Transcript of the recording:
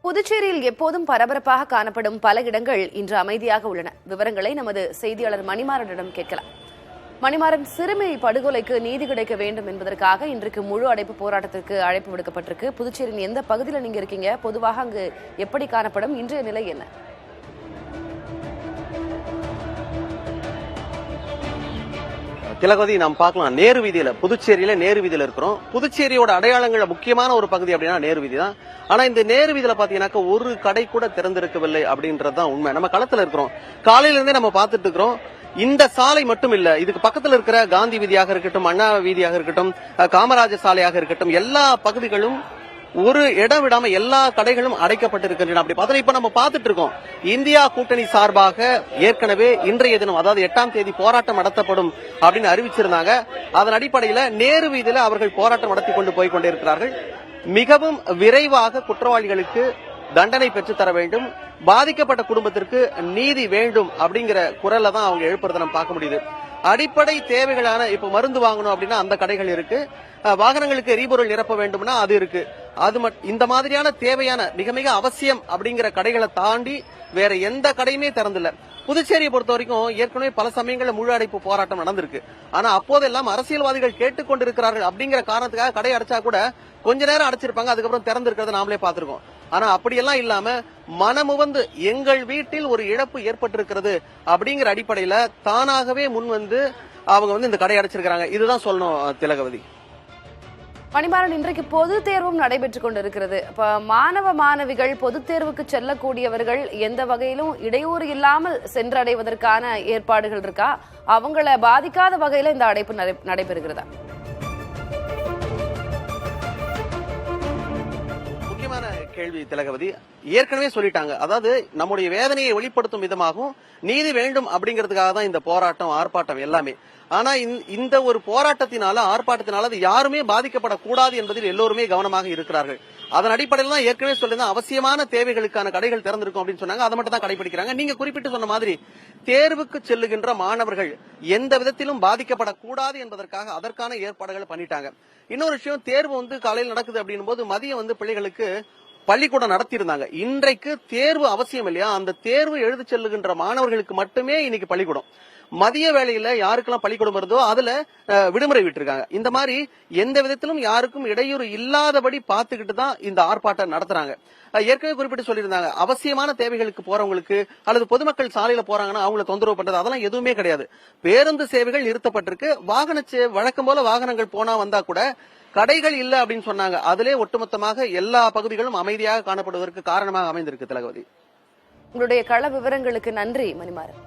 புதுச்சேரியில் எப்போதும் பரபரப்பாக காணப்படும் பல இடங்கள் இன்று அமைதியாக உள்ளன. விவரங்களை நமது செய்தியாளர் மணிமாறனிடம் கேட்கலாம். மணிமாறன், சிறுமி படுகொலைக்கு நீதி கிடைக்க வேண்டும் என்பதற்காக இன்றைக்கு முழு அடைப்பு போராட்டத்திற்கு அழைப்பு விடுக்கப்பட்டிருக்கு. புதுச்சேரியின் எந்த பகுதியில் நீங்க இருக்கீங்க? பொதுவாக அங்கு எப்படி காணப்படும்? இன்றைய நிலை என்ன? திலகவதி, நாம் பார்க்கலாம் நேரு வீதியில, புதுச்சேரியில நேரு வீதியில இருக்கிறோம். புதுச்சேரியோட அடையாளங்கள முக்கியமான ஒரு பகுதி அப்படின்னா நேரு வீதி தான். ஆனா இந்த நேரு வீதியில பாத்தீங்கன்னாக்க ஒரு கடை கூட திறந்திருக்கவில்லை அப்படின்றதுதான் உண்மை. நம்ம களத்துல இருக்கிறோம், காலையில இருந்தே நம்ம பார்த்துட்டு இருக்கிறோம். இந்த சாலை மட்டும் இல்ல, இதுக்கு பக்கத்துல இருக்கிற காந்தி வீதியாக இருக்கட்டும், அண்ணா வீதியாக இருக்கட்டும், காமராஜர் சாலையாக இருக்கட்டும், எல்லா பகுதிகளும் ஒரு இடம் விடாம எல்லா கடைகளும் அடைக்கப்பட்டிருக்கின்றன. அப்படி பார்த்தா இப்ப நம்ம பார்த்துட்டு இருக்கோம், இந்தியா கூட்டணி சார்பாக ஏற்கனவே இன்றைய தினம், அதாவது 8ஆம் தேதி போராட்டம் நடத்தப்படும் அப்படின்னு அறிவிச்சிருந்தாங்க. அதன் அடிப்படையில் நேரு வீதியில அவர்கள் போராட்டம் நடத்தி கொண்டு போய் கொண்டிருக்கிறார்கள். மிகவும் விரைவாக குற்றவாளிகளுக்கு தண்டனை பெற்று தர வேண்டும், பாதிக்கப்பட்ட குடும்பத்திற்கு நீதி வேண்டும் அப்படிங்கிற குரல்ல தான் அவங்க எழுப்புறதை நம்ம பார்க்க முடியுது. அடிப்படை தேவைகளான இப்ப மருந்து வாங்கணும் அப்படின்னா அந்த கடைகள் இருக்கு, வாகனங்களுக்கு எரிபொருள் நிரப்ப வேண்டும்னா அது இருக்கு. இந்த மாதிரியான தேவையான மிக மிக அவசியம் அப்படிங்கிற கடைகளை தாண்டி வேற எந்த கடையுமே திறந்தில்ல. புதுச்சேரியை பொறுத்த வரைக்கும் ஏற்கனவே பல சமயங்களில் முழு அடைப்பு போராட்டம் நடந்திருக்கு. ஆனா அப்போதெல்லாம் அரசியல்வாதிகள் கேட்டுக்கொண்டிருக்கிறார்கள் அப்படிங்கிற காரணத்துக்காக கடை அடைச்சா கூட கொஞ்ச நேரம் அடைச்சிருப்பாங்க, அதுக்கப்புறம் திறந்திருக்கிறத நாமளே பார்த்திருக்கோம். ஆனா அப்படியெல்லாம் இல்லாம மனமுவந்து எங்கள் வீட்டில் ஒரு இழப்பு ஏற்பட்டிருக்கிறது அப்படிங்கிற அடிப்படையில தானாகவே முன் வந்து அவங்க இந்த கடை அடைச்சிருக்காங்க. இதுதான் சொல்லணும் திலகவதி. மணிமாறன், இன்றைக்கு பொது தேர்வும் நடைபெற்றுக் கொண்டிருக்கிறது. இப்ப மாணவ மாணவிகள் பொதுத் தேர்வுக்கு செல்லக்கூடியவர்கள் எந்த வகையிலும் இடையூறு இல்லாமல் சென்றடைவதற்கான ஏற்பாடுகள் இருக்கா? அவங்கள பாதிக்காத வகையில இந்த அடைப்பு நடைபெறுகிறதா? முக்கியமான கேள்வி திலகவதி. ஏற்கனவே சொல்லிட்டாங்க, அதாவது நம்முடைய வேதனையை வெளிப்படுத்தும் விதமாகவும் நீதி வேண்டும் அப்படிங்கிறதுக்காக தான் இந்த போராட்டம் ஆர்ப்பாட்டம் எல்லாமே. ஆனா இந்த ஒரு போராட்டத்தினால ஆர்ப்பாட்டத்தினால அது யாருமே பாதிக்கப்படக்கூடாது என்பதில் எல்லோருமே கவனமாக இருக்கிறார்கள். அதன் அடிப்படையில் தான் ஏற்கனவே சொல்லியிருந்தா அவசியமான தேவைகளுக்கான கடைகள் திறந்திருக்கும் அப்படின்னு சொன்னாங்க. அதை மட்டும் தான் கடைபிடிக்கிறாங்க. நீங்க குறிப்பிட்டு சொன்ன மாதிரி தேர்வுக்கு செல்லுகின்ற மாணவர்கள் எந்த விதத்திலும் பாதிக்கப்படக்கூடாது என்பதற்காக அதற்கான ஏற்பாடுகளை பண்ணிட்டாங்க. இன்னொரு விஷயம், தேர்வு காலையில் நடக்குது அப்படின்னும் போது மதியம் பிள்ளைகளுக்கு பள்ளிக்கூடம் நடத்தியிருந்தாங்க. இன்றைக்கு தேர்வு அவசியம் இல்லையா? அந்த தேர்வு எழுதி செல்லுகின்ற மாணவர்களுக்கு மட்டுமே இன்னைக்கு பள்ளிக்கூடம். மதிய வேளையில யாருக்கெல்லாம் பள்ளிக்கூடம் வருதோ அதுல விடுமுறை விட்டுருக்காங்க. இந்த மாதிரி எந்த விதத்திலும் யாருக்கும் இடையூறு இல்லாதபடி பார்த்துக்கிட்டு தான் இந்த ஆர்ப்பாட்டம் நடத்துறாங்க. ஏற்கனவே குறிப்பிட்டு சொல்லியிருந்தாங்க, அவசியமான தேவைகளுக்கு போறவங்களுக்கு அல்லது பொதுமக்கள் சாலையில போறாங்கன்னா அவங்களை தொந்தரவு பண்றது அதெல்லாம் எதுவுமே கிடையாது. பேருந்து சேவைகள் நிறுத்தப்பட்டிருக்கு. வழக்கம் போல வாகனங்கள் போனா வந்தா கூட கடைகள் இல்ல அப்படின்னு சொன்னாங்க. அதிலே ஒட்டுமொத்தமாக எல்லா பகுதிகளும் அமைதியாக காணப்படுவதற்கு காரணமாக அமைந்திருக்கு திலகவதி. உங்களுடைய கள விவரங்களுக்கு நன்றி மணிமாறன்.